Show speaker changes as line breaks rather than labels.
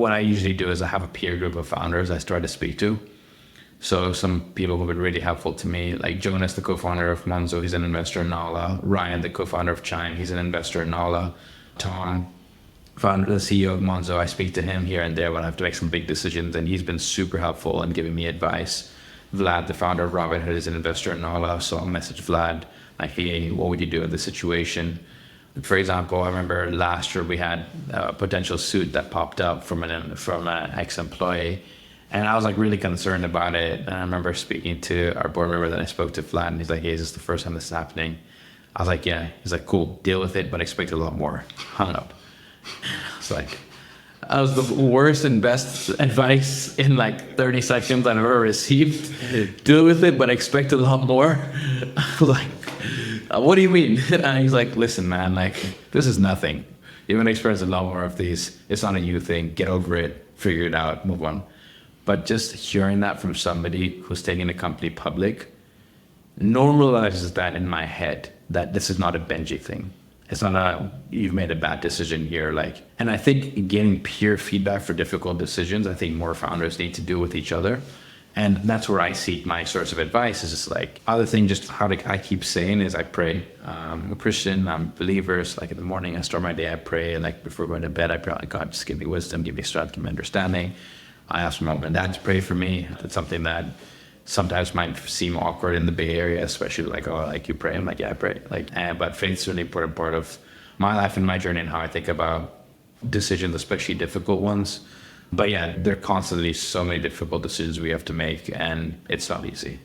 what I usually do is I have a peer group of founders I start to speak to. So some people who have been really helpful to me, like Jonas, the co-founder of Monzo, he's an investor in Nala. Ryan, the co-founder of Chime, he's an investor in Nala. Tom, founder, the CEO of Monzo, I speak to him here and there when I have to make some big decisions, and he's been super helpful in giving me advice. Vlad, the founder of Robinhood, is an investor in Nala, so I'll message Vlad, like, hey, what would you do in this situation? For example, I remember last year we had a potential suit that popped up from an ex-employee, and I was like really concerned about it. And I remember speaking to our board member that I spoke to, Vlad, and he's like, hey, is this the first time this is happening? I was like, yeah. He's like, cool, deal with it, but expect a lot more. Hung up. It's like, that was the worst and best advice in like 30 seconds I've ever received. Deal with it, but expect a lot more. Like, what do you mean? And he's like, listen, man, like, this is nothing. You're going to experience a lot more of these. It's not a you thing. Get over it, figure it out, move on. But just hearing that from somebody who's taking the company public normalizes that in my head, that this is not a Benji thing. It's not a, you've made a bad decision here. Like, and I think getting peer feedback for difficult decisions, I think more founders need to do with each other. And that's where I seek my source of advice, is just like, other thing, just how I keep saying is I pray. I'm a Christian, I'm a believer. So like in the morning, I start my day, I pray. And like before going to bed, I pray, like, God, just give me wisdom, give me strength, give me understanding. I ask my mom and dad to pray for me. That's something that sometimes might seem awkward in the Bay Area, especially like, oh, like you pray. I'm like, yeah, I pray. Like, but faith's really important part of my life and my journey and how I think about decisions, especially difficult ones. But yeah, there are constantly so many difficult decisions we have to make, and it's not easy.